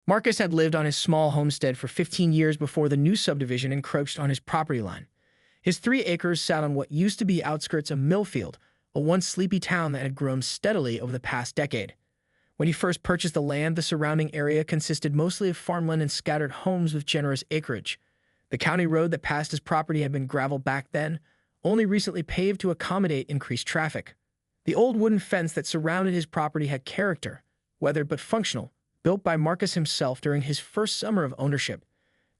Marcus had lived on his small homestead for 15 years before the new subdivision encroached on his property line. His 3 acres sat on what used to be outskirts of Millfield, a once sleepy town that had grown steadily over the past decade. When he first purchased the land, the surrounding area consisted mostly of farmland and scattered homes with generous acreage. The county road that passed his property had been gravel back then, only recently paved to accommodate increased traffic. The old wooden fence that surrounded his property had character, weathered but functional, built by Marcus himself during his first summer of ownership.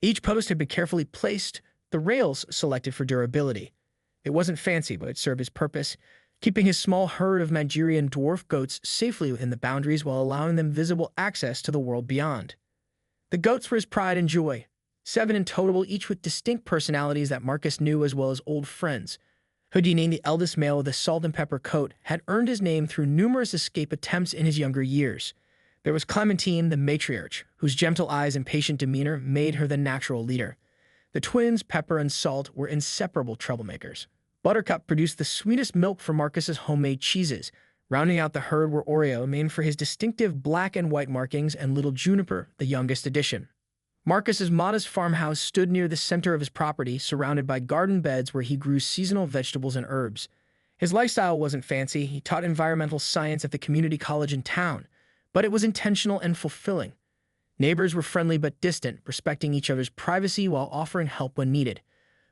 Each post had been carefully placed, the rails selected for durability. It wasn't fancy, but it served his purpose, keeping his small herd of Nigerian dwarf goats safely within the boundaries while allowing them visible access to the world beyond. The goats were his pride and joy, 7 in total, each with distinct personalities that Marcus knew as well as old friends. Houdini, the eldest male with a salt and pepper coat, had earned his name through numerous escape attempts in his younger years. There was Clementine, the matriarch, whose gentle eyes and patient demeanor made her the natural leader. The twins, Pepper and Salt, were inseparable troublemakers. Buttercup produced the sweetest milk for Marcus's homemade cheeses. Rounding out the herd were Oreo, named for his distinctive black and white markings, and Little Juniper, the youngest addition. Marcus's modest farmhouse stood near the center of his property, surrounded by garden beds where he grew seasonal vegetables and herbs. His lifestyle wasn't fancy. He taught environmental science at the community college in town, but it was intentional and fulfilling. Neighbors were friendly but distant, respecting each other's privacy while offering help when needed.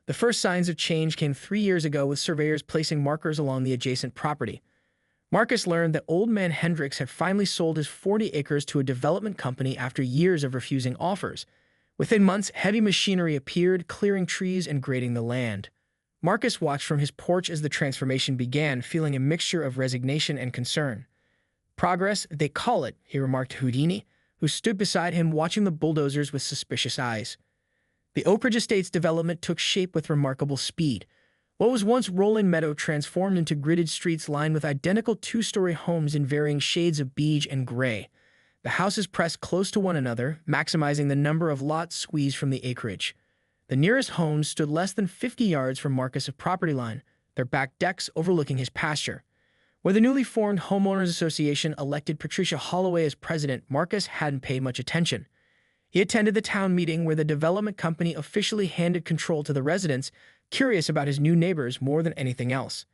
The first signs of change came 3 years ago with surveyors placing markers along the adjacent property. Marcus learned that Old Man Hendricks had finally sold his 40 acres to a development company after years of refusing offers. Within months, heavy machinery appeared, clearing trees and grading the land. Marcus watched from his porch as the transformation began, feeling a mixture of resignation and concern. Progress, they call it, he remarked to Houdini, who stood beside him watching the bulldozers with suspicious eyes. The Oak Ridge Estates development took shape with remarkable speed. What was once rolling meadow transformed into gridded streets lined with identical 2-story homes in varying shades of beige and gray. The houses pressed close to one another, maximizing the number of lots squeezed from the acreage. The nearest homes stood less than 50 yards from Marcus's property line, their back decks overlooking his pasture. When the newly formed Homeowners Association elected Patricia Holloway as president, Marcus hadn't paid much attention. He attended the town meeting where the development company officially handed control to the residents, curious about his new neighbors more than anything else.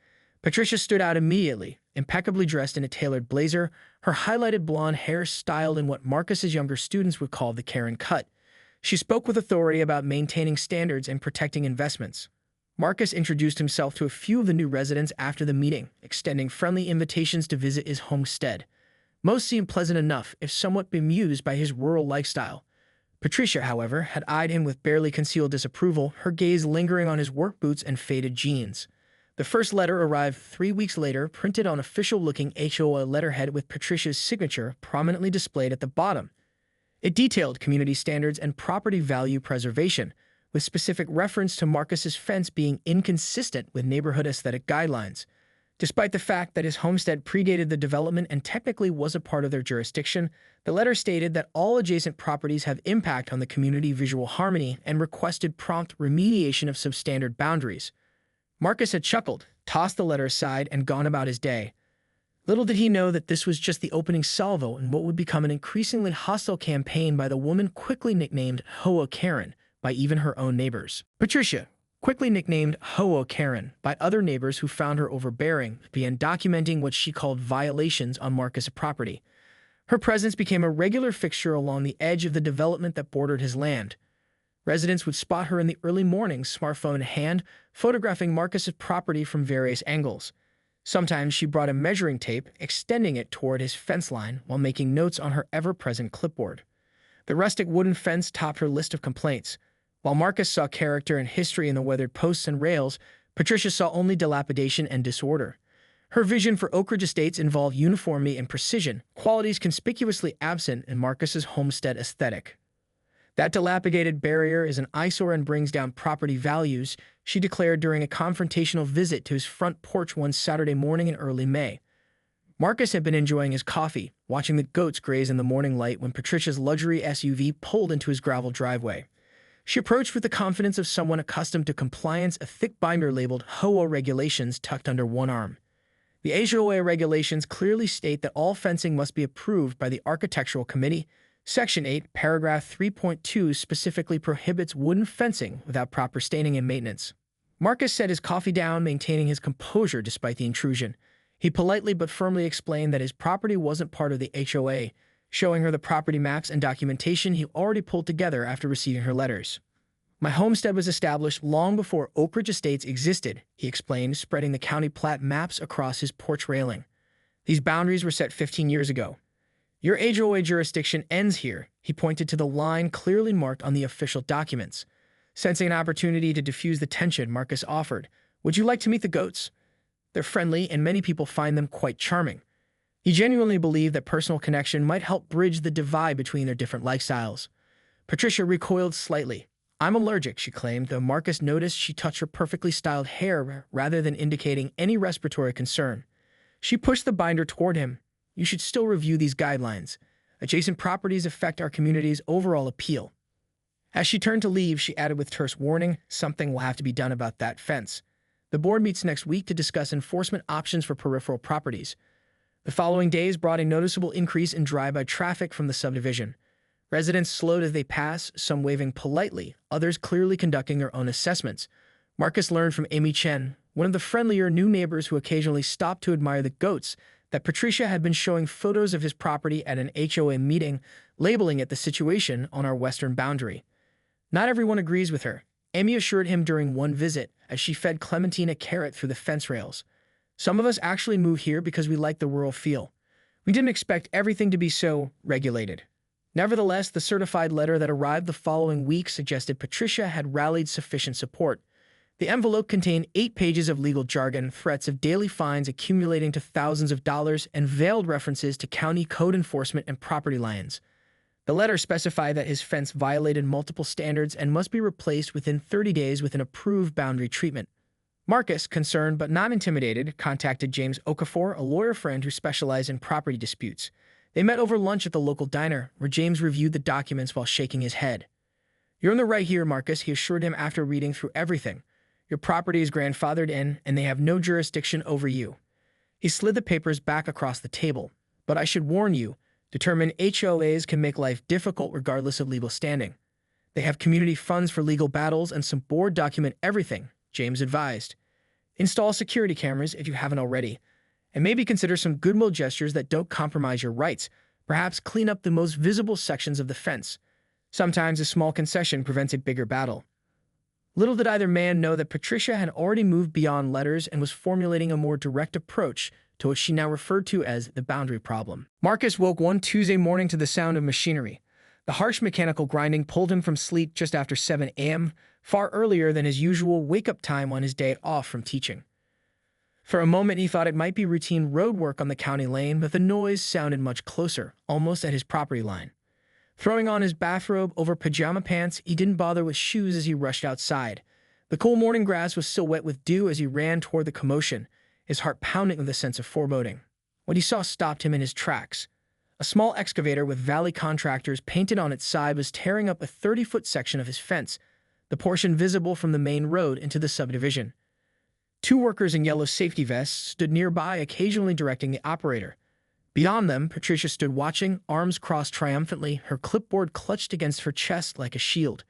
Patricia stood out immediately, impeccably dressed in a tailored blazer, her highlighted blonde hair styled in what Marcus's younger students would call the Karen cut. She spoke with authority about maintaining standards and protecting investments. Marcus introduced himself to a few of the new residents after the meeting, extending friendly invitations to visit his homestead. Most seemed pleasant enough, if somewhat bemused by his rural lifestyle. Patricia, however, had eyed him with barely concealed disapproval, her gaze lingering on his work boots and faded jeans. The first letter arrived 3 weeks later, printed on official-looking HOA letterhead with Patricia's signature prominently displayed at the bottom. It detailed community standards and property value preservation, with specific reference to Marcus's fence being inconsistent with neighborhood aesthetic guidelines. Despite the fact that his homestead predated the development and technically was a part of their jurisdiction, the letter stated that all adjacent properties have impact on the community visual harmony and requested prompt remediation of substandard boundaries. Marcus had chuckled, tossed the letter aside, and gone about his day. Little did he know that this was just the opening salvo in what would become an increasingly hostile campaign by the woman quickly nicknamed HOA Karen by even her own neighbors. Patricia, quickly nicknamed HOA Karen by other neighbors who found her overbearing, began documenting what she called violations on Marcus' property. Her presence became a regular fixture along the edge of the development that bordered his land. Residents would spot her in the early mornings, smartphone in hand, photographing Marcus's property from various angles. Sometimes she brought a measuring tape, extending it toward his fence line while making notes on her ever-present clipboard. The rustic wooden fence topped her list of complaints. While Marcus saw character and history in the weathered posts and rails, Patricia saw only dilapidation and disorder. Her vision for Oak Ridge Estates involved uniformity and precision, qualities conspicuously absent in Marcus's homestead aesthetic. That dilapidated barrier is an eyesore and brings down property values, she declared during a confrontational visit to his front porch one Saturday morning in early May. Marcus had been enjoying his coffee, watching the goats graze in the morning light when Patricia's luxury SUV pulled into his gravel driveway. She approached with the confidence of someone accustomed to compliance, a thick binder labeled HOA regulations tucked under one arm. The HOA regulations clearly state that all fencing must be approved by the Architectural Committee, Section 8, paragraph 3.2 specifically prohibits wooden fencing without proper staining and maintenance. Marcus set his coffee down, maintaining his composure despite the intrusion. He politely but firmly explained that his property wasn't part of the HOA, showing her the property maps and documentation he already pulled together after receiving her letters. My homestead was established long before Oak Ridge Estates existed, he explained, spreading the county plat maps across his porch railing. These boundaries were set 15 years ago. Your HOA jurisdiction ends here, he pointed to the line clearly marked on the official documents. Sensing an opportunity to diffuse the tension, Marcus offered, "Would you like to meet the goats? They're friendly, and many people find them quite charming." He genuinely believed that personal connection might help bridge the divide between their different lifestyles. Patricia recoiled slightly. "I'm allergic," she claimed, though Marcus noticed she touched her perfectly styled hair rather than indicating any respiratory concern. She pushed the binder toward him. "You should still review these guidelines. Adjacent properties affect our community's overall appeal." As she turned to leave, she added with terse warning, "Something will have to be done about that fence." The board meets next week to discuss enforcement options for peripheral properties. The following days brought a noticeable increase in drive-by traffic from the subdivision. Residents slowed as they passed, some waving politely, others clearly conducting their own assessments. Marcus learned from Amy Chen, one of the friendlier new neighbors who occasionally stopped to admire the goats, that Patricia had been showing photos of his property at an HOA meeting, labeling it the situation on our western boundary. Not everyone agrees with her, Amy assured him during one visit as she fed Clementine a carrot through the fence rails. "Some of us actually moved here because we like the rural feel. We didn't expect everything to be so regulated." Nevertheless, the certified letter that arrived the following week suggested Patricia had rallied sufficient support. The envelope contained 8 pages of legal jargon, threats of daily fines accumulating to thousands of dollars, and veiled references to county code enforcement and property liens. The letter specified that his fence violated multiple standards and must be replaced within 30 days with an approved boundary treatment. Marcus, concerned but not intimidated, contacted James Okafor, a lawyer friend who specialized in property disputes. They met over lunch at the local diner, where James reviewed the documents while shaking his head. "You're in the right here, Marcus," he assured him after reading through everything. "Your property is grandfathered in, and they have no jurisdiction over you." He slid the papers back across the table. "But I should warn you, determined HOAs can make life difficult regardless of legal standing. They have community funds for legal battles, and some board document everything," James advised. "Install security cameras if you haven't already, and maybe consider some goodwill gestures that don't compromise your rights. Perhaps clean up the most visible sections of the fence. Sometimes a small concession prevents a bigger battle." Little did either man know that Patricia had already moved beyond letters and was formulating a more direct approach to what she now referred to as the boundary problem. Marcus woke one Tuesday morning to the sound of machinery. The harsh mechanical grinding pulled him from sleep just after 7 a.m., far earlier than his usual wake-up time on his day off from teaching. For a moment, he thought it might be routine road work on the county lane, but the noise sounded much closer, almost at his property line. Throwing on his bathrobe over pajama pants, he didn't bother with shoes as he rushed outside. The cool morning grass was still wet with dew as he ran toward the commotion, his heart pounding with a sense of foreboding. What he saw stopped him in his tracks. A small excavator with Valley Contractors painted on its side was tearing up a 30-foot section of his fence, the portion visible from the main road into the subdivision. 2 workers in yellow safety vests stood nearby, occasionally directing the operator. Beyond them, Patricia stood watching, arms crossed triumphantly, her clipboard clutched against her chest like a shield.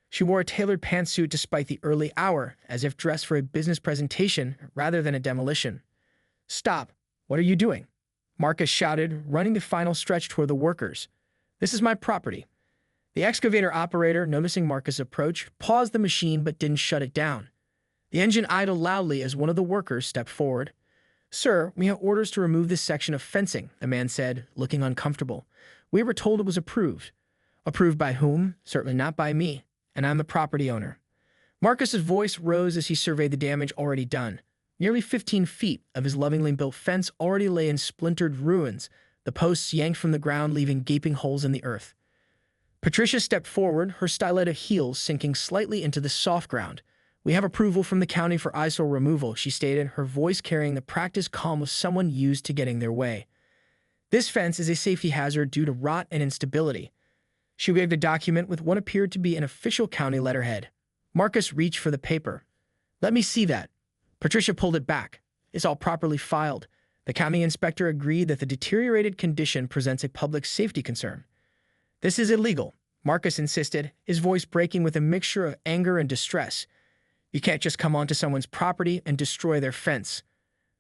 She wore a tailored pantsuit despite the early hour, as if dressed for a business presentation rather than a demolition. "Stop! What are you doing?" Marcus shouted, running the final stretch toward the workers. "This is my property." The excavator operator, noticing Marcus' approach, paused the machine but didn't shut it down. The engine idled loudly as one of the workers stepped forward. "Sir, we have orders to remove this section of fencing," the man said, looking uncomfortable. "We were told it was approved." "Approved by whom? Certainly not by me, and I'm the property owner." Marcus's voice rose as he surveyed the damage already done. Nearly 15 feet of his lovingly built fence already lay in splintered ruins, the posts yanked from the ground leaving gaping holes in the earth. Patricia stepped forward, her stiletto heels sinking slightly into the soft ground. "We have approval from the county for eyesore removal," she stated, her voice carrying the practiced calm of someone used to getting their way. "This fence is a safety hazard due to rot and instability." She waved a document with what appeared to be an official county letterhead. Marcus reached for the paper. "Let me see that." Patricia pulled it back. "It's all properly filed." The county inspector agreed that the deteriorated condition presents a public safety concern. "This is illegal," Marcus insisted, his voice breaking with a mixture of anger and distress. "You can't just come onto someone's property and destroy their fence."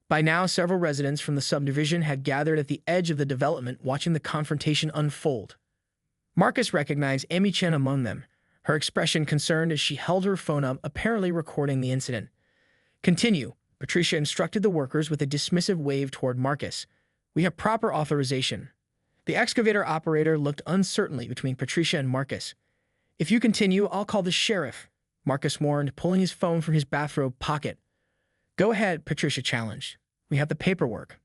By now, several residents from the subdivision had gathered at the edge of the development, watching the confrontation unfold. Marcus recognized Amy Chen among them, her expression concerned as she held her phone up, apparently recording the incident. "Continue," Patricia instructed the workers with a dismissive wave toward Marcus. "We have proper authorization." The excavator operator looked uncertainly between Patricia and Marcus. "If you continue, I'll call the sheriff," Marcus warned, pulling his phone from his bathrobe pocket. "Go ahead," Patricia challenged. "We have the paperwork."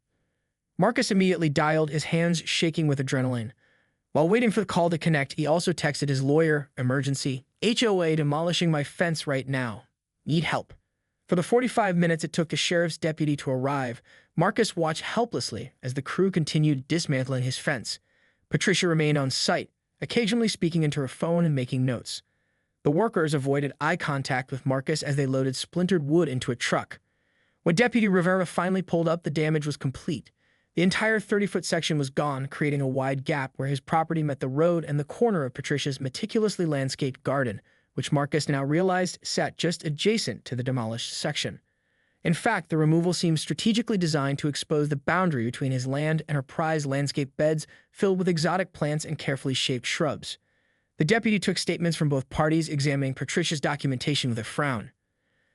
Marcus immediately dialed, his hands shaking with adrenaline. While waiting for the call to connect, he also texted his lawyer, "Emergency. HOA demolishing my fence right now. Need help." For the 45 minutes it took the sheriff's deputy to arrive, Marcus watched helplessly as the crew continued dismantling his fence. Patricia remained on site, occasionally speaking into her phone and making notes. The workers avoided eye contact with Marcus as they loaded splintered wood into a truck. When Deputy Rivera finally pulled up, the damage was complete. The entire 30-foot section was gone, creating a wide gap where his property met the road and the corner of Patricia's meticulously landscaped garden, which Marcus now realized sat just adjacent to the demolished section. In fact, the removal seemed strategically designed to expose the boundary between his land and her prized landscape beds filled with exotic plants and carefully shaped shrubs. The deputy took statements from both parties, examining Patricia's documentation with a frown.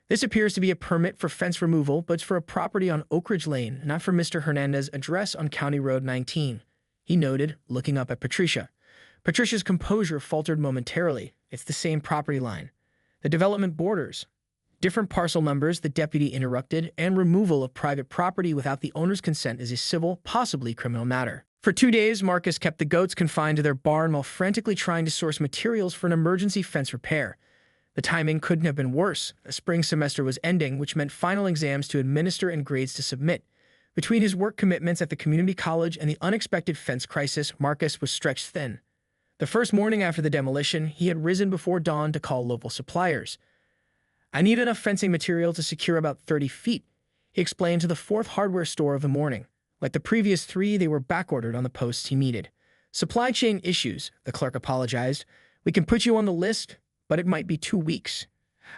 "This appears to be a permit for fence removal, but it's for a property on Oak Ridge Lane, not for Mr. Hernandez's address on County Road 19, he noted, looking up at Patricia. Patricia's composure faltered momentarily. "It's the same property line. The development borders." "Different parcel numbers," the deputy interrupted, "and removal of private property without the owner's consent is a civil, possibly criminal matter." For 2 days, Marcus kept the goats confined to their barn while frantically trying to source materials for an emergency fence repair. The timing couldn't have been worse. A spring semester was ending, which meant final exams to administer and grades to submit. Between his work commitments at the community college and the unexpected fence crisis, Marcus was stretched thin. The first morning after the demolition, he had risen before dawn to call local suppliers. "I need enough fencing material to secure about 30 feet, he explained to the fourth hardware store of the morning. Like the previous 3, they were backordered on the posts he needed. "Supply chain issues," the clerk apologized. "We can put you on the list, but it might be 2 weeks.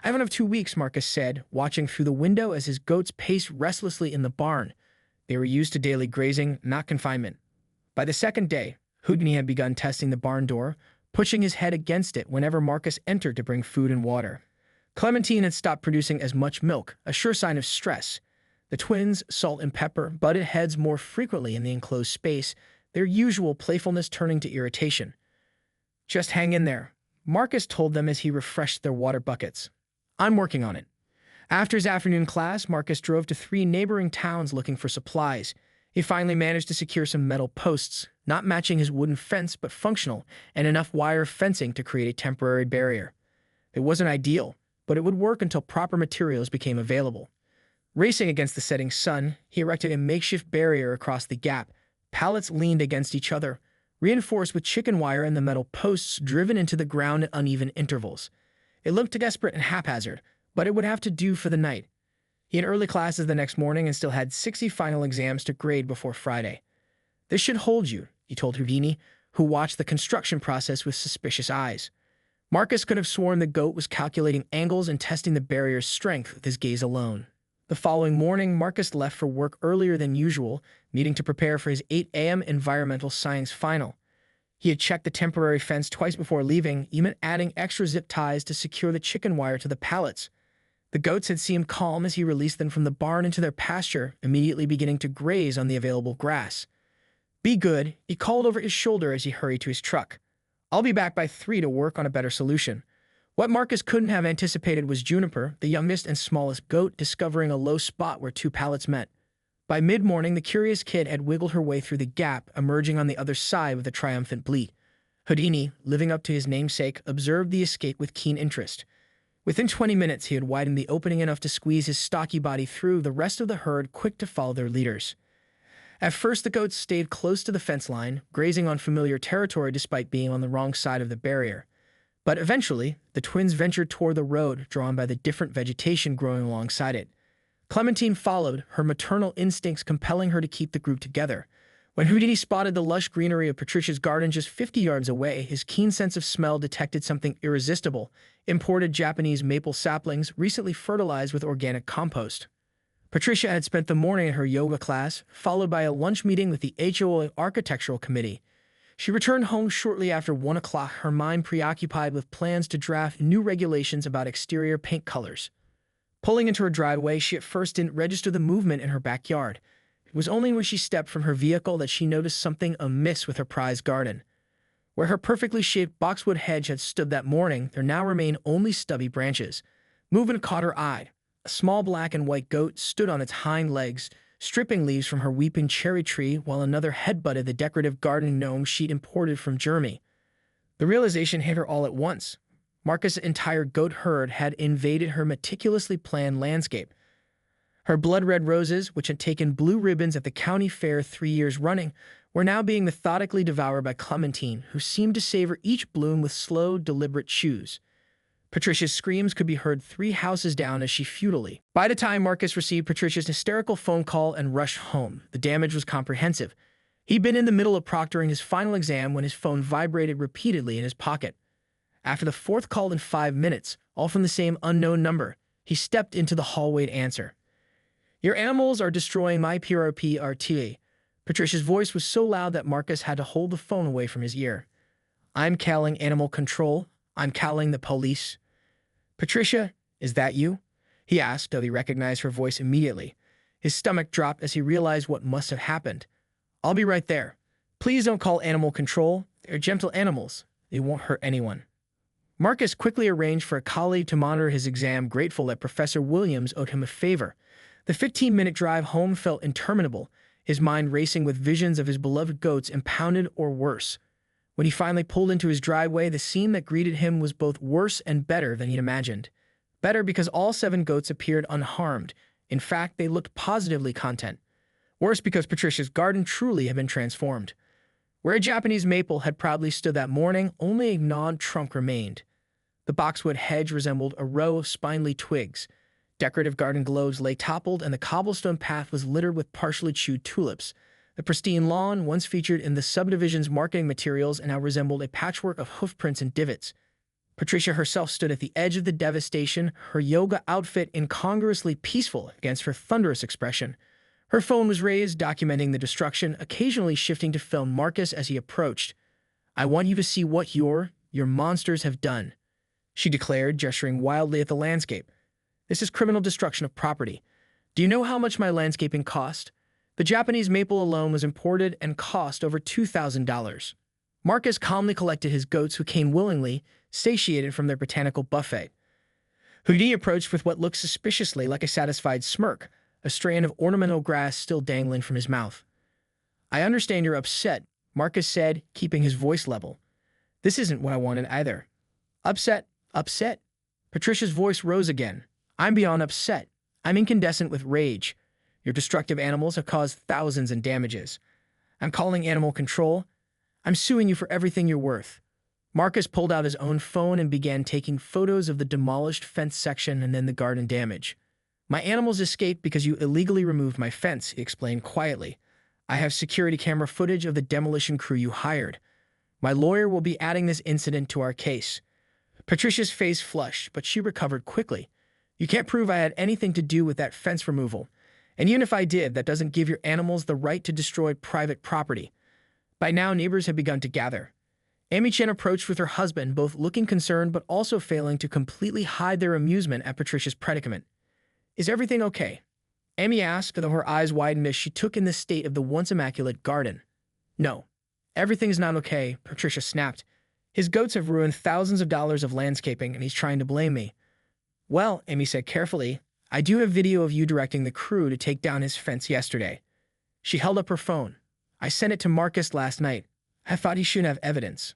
"I have enough 2 weeks, Marcus said, watching through the window as his goats paced restlessly in the barn. They were used to daily grazing, not confinement. By the second day, Houdini had begun testing the barn door, pushing his head against it whenever Marcus entered to bring food and water. Clementine had stopped producing as much milk, a sure sign of stress. The twins, Salt and Pepper, butted heads more frequently in the enclosed space, their usual playfulness turning to irritation. "Just hang in there," Marcus told them as he refreshed their water buckets. "I'm working on it." After his afternoon class, Marcus drove to 3 neighboring towns looking for supplies. He finally managed to secure some metal posts, not matching his wooden fence but functional, and enough wire fencing to create a temporary barrier. It wasn't ideal, but it would work until proper materials became available. Racing against the setting sun, he erected a makeshift barrier across the gap. Pallets leaned against each other, reinforced with chicken wire and the metal posts driven into the ground at uneven intervals. It looked desperate and haphazard, but it would have to do for the night. He had early classes the next morning and still had 60 final exams to grade before Friday. "This should hold you," he told Houdini, who watched the construction process with suspicious eyes. Marcus could have sworn the goat was calculating angles and testing the barrier's strength with his gaze alone. The following morning, Marcus left for work earlier than usual, needing to prepare for his 8 a.m. environmental science final. He had checked the temporary fence twice before leaving, even adding extra zip ties to secure the chicken wire to the pallets. The goats had seemed calm as he released them from the barn into their pasture, immediately beginning to graze on the available grass. "Be good," he called over his shoulder as he hurried to his truck. "I'll be back by 3 to work on a better solution." What Marcus couldn't have anticipated was Juniper, the youngest and smallest goat, discovering a low spot where 2 pallets met. By mid-morning, the curious kid had wiggled her way through the gap, emerging on the other side with a triumphant bleat. Houdini, living up to his namesake, observed the escape with keen interest. Within 20 minutes, he had widened the opening enough to squeeze his stocky body through, the rest of the herd quick to follow their leaders. At first, the goats stayed close to the fence line, grazing on familiar territory despite being on the wrong side of the barrier. But eventually, the twins ventured toward the road, drawn by the different vegetation growing alongside it. Clementine followed, her maternal instincts compelling her to keep the group together. When Houdini spotted the lush greenery of Patricia's garden just 50 yards away, his keen sense of smell detected something irresistible: imported Japanese maple saplings recently fertilized with organic compost. Patricia had spent the morning at her yoga class, followed by a lunch meeting with the HOA Architectural Committee. She returned home shortly after 1 o'clock, her mind preoccupied with plans to draft new regulations about exterior paint colors. Pulling into her driveway, she at first didn't register the movement in her backyard. It was only when she stepped from her vehicle that she noticed something amiss with her prized garden. Where her perfectly shaped boxwood hedge had stood that morning, there now remained only stubby branches. Movement caught her eye. A small black and white goat stood on its hind legs, stripping leaves from her weeping cherry tree, while another headbutted the decorative garden gnome she'd imported from Germany. The realization hit her all at once. Marcus' entire goat herd had invaded her meticulously planned landscape. Her blood-red roses, which had taken blue ribbons at the county fair 3 years running, were now being methodically devoured by Clementine, who seemed to savor each bloom with slow, deliberate chews. Patricia's screams could be heard 3 houses down as she futilely. By the time Marcus received Patricia's hysterical phone call and rushed home, the damage was comprehensive. He'd been in the middle of proctoring his final exam when his phone vibrated repeatedly in his pocket. After the 4th call in 5 minutes, all from the same unknown number, he stepped into the hallway to answer. "Your animals are destroying my PRPRTA." Patricia's voice was so loud that Marcus had to hold the phone away from his ear. "I'm calling animal control. I'm calling the police." "Patricia, is that you?" he asked, though he recognized her voice immediately. His stomach dropped as he realized what must have happened. "I'll be right there. Please don't call animal control. They're gentle animals. They won't hurt anyone." Marcus quickly arranged for a colleague to monitor his exam, grateful that Professor Williams owed him a favor. The 15-minute drive home felt interminable, his mind racing with visions of his beloved goats impounded or worse. When he finally pulled into his driveway, the scene that greeted him was both worse and better than he'd imagined. Better because all 7 goats appeared unharmed. In fact, they looked positively content. Worse because Patricia's garden truly had been transformed. Where a Japanese maple had proudly stood that morning, only a gnawed trunk remained. The boxwood hedge resembled a row of spindly twigs. Decorative garden globes lay toppled, and the cobblestone path was littered with partially chewed tulips. The pristine lawn, once featured in the subdivision's marketing materials, now resembled a patchwork of hoofprints and divots. Patricia herself stood at the edge of the devastation, her yoga outfit incongruously peaceful against her thunderous expression. Her phone was raised, documenting the destruction, occasionally shifting to film Marcus as he approached. "I want you to see what your monsters have done," she declared, gesturing wildly at the landscape. "This is criminal destruction of property. Do you know how much my landscaping cost? The Japanese maple alone was imported and cost over $2,000. Marcus calmly collected his goats, who came willingly, satiated from their botanical buffet. Houdini approached with what looked suspiciously like a satisfied smirk, a strand of ornamental grass still dangling from his mouth. "I understand you're upset," Marcus said, keeping his voice level. "This isn't what I wanted either." "Upset? Upset?" Patricia's voice rose again. "I'm beyond upset. I'm incandescent with rage. Your destructive animals have caused thousands in damages. I'm calling animal control. I'm suing you for everything you're worth." Marcus pulled out his own phone and began taking photos of the demolished fence section and then the garden damage. "My animals escaped because you illegally removed my fence," he explained quietly. "I have security camera footage of the demolition crew you hired. My lawyer will be adding this incident to our case." Patricia's face flushed, but she recovered quickly. "You can't prove I had anything to do with that fence removal. And even if I did, that doesn't give your animals the right to destroy private property." By now, neighbors had begun to gather. Amy Chen approached with her husband, both looking concerned but also failing to completely hide their amusement at Patricia's predicament. "Is everything okay?" Amy asked, though her eyes widened as she took in the state of the once immaculate garden. "No, everything's not okay," Patricia snapped. "His goats have ruined thousands of dollars of landscaping, and he's trying to blame me." "Well," Amy said carefully, "I do have video of you directing the crew to take down his fence yesterday." She held up her phone. "I sent it to Marcus last night. I thought he shouldn't have evidence."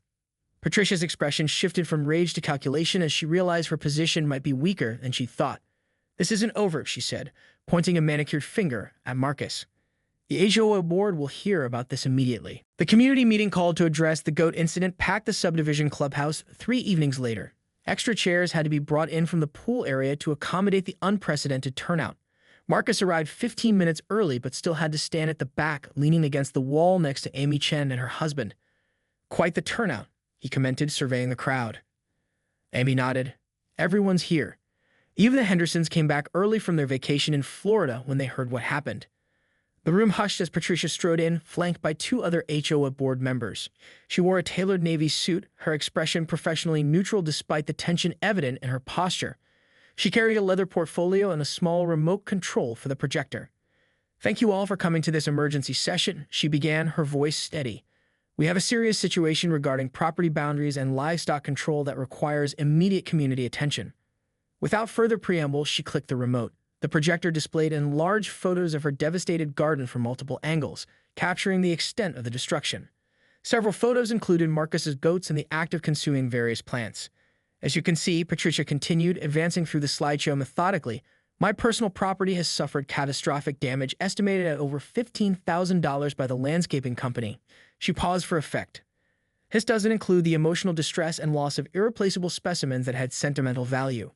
Patricia's expression shifted from rage to calculation as she realized her position might be weaker than she thought. "This isn't over," she said, pointing a manicured finger at Marcus. "The HOA board will hear about this immediately." The community meeting called to address the goat incident packed the subdivision clubhouse 3 evenings later. Extra chairs had to be brought in from the pool area to accommodate the unprecedented turnout. Marcus arrived 15 minutes early but still had to stand at the back, leaning against the wall next to Amy Chen and her husband. "Quite the turnout," he commented, surveying the crowd. Amy nodded. "Everyone's here." Even the Hendersons came back early from their vacation in Florida when they heard what happened. The room hushed as Patricia strode in, flanked by two other HOA board members. She wore a tailored navy suit, her expression professionally neutral despite the tension evident in her posture. She carried a leather portfolio and a small remote control for the projector. "Thank you all for coming to this emergency session," she began, her voice steady. "We have a serious situation regarding property boundaries and livestock control that requires immediate community attention." Without further preamble, she clicked the remote. The projector displayed enlarged photos of her devastated garden from multiple angles, capturing the extent of the destruction. Several photos included Marcus's goats in the act of consuming various plants. "As you can see," Patricia continued, advancing through the slideshow methodically, "my personal property has suffered catastrophic damage estimated at over $15,000 by the landscaping company." She paused for effect. "This doesn't include the emotional distress and loss of irreplaceable specimens that had sentimental value."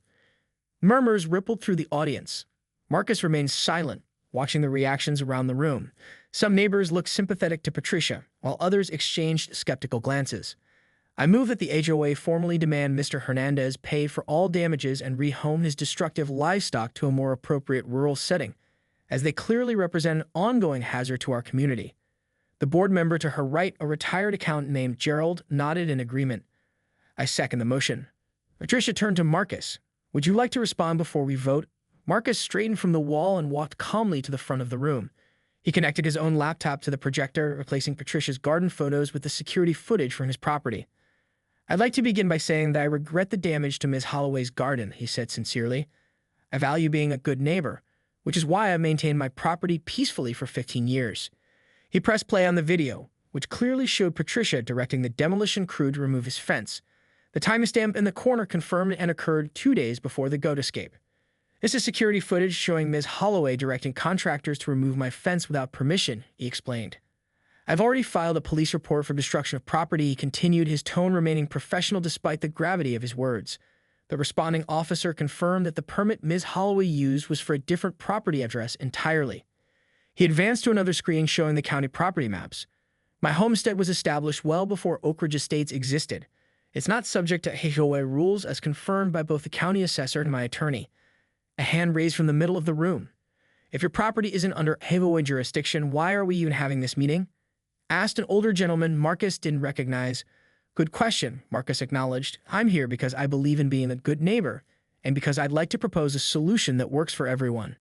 Murmurs rippled through the audience. Marcus remained silent, watching the reactions around the room. Some neighbors looked sympathetic to Patricia, while others exchanged skeptical glances. "I move that the HOA formally demand Mr. Hernandez pay for all damages and rehome his destructive livestock to a more appropriate rural setting, as they clearly represent an ongoing hazard to our community." The board member to her right, a retired accountant named Gerald, nodded in agreement. "I second the motion." Patricia turned to Marcus. "Would you like to respond before we vote?" Marcus straightened from the wall and walked calmly to the front of the room. He connected his own laptop to the projector, replacing Patricia's garden photos with the security footage from his property. "I'd like to begin by saying that I regret the damage to Ms. Holloway's garden," he said sincerely. "I value being a good neighbor, which is why I maintained my property peacefully for 15 years. He pressed play on the video, which clearly showed Patricia directing the demolition crew to remove his fence. The timestamp in the corner confirmed and occurred 2 days before the goat escape. "This is security footage showing Ms. Holloway directing contractors to remove my fence without permission," he explained. "I've already filed a police report for destruction of property," he continued, his tone remaining professional despite the gravity of his words. The responding officer confirmed that the permit Ms. Holloway used was for a different property address entirely. He advanced to another screen showing the county property maps. "My homestead was established well before Oak Ridge Estates existed. It's not subject to HOA rules as confirmed by both the county assessor and my attorney." A hand raised from the middle of the room. "If your property isn't under HOA jurisdiction, why are we even having this meeting?" asked an older gentleman Marcus didn't recognize. "Good question," Marcus acknowledged. "I'm here because I believe in being a good neighbor and because I'd like to propose a solution that works for everyone."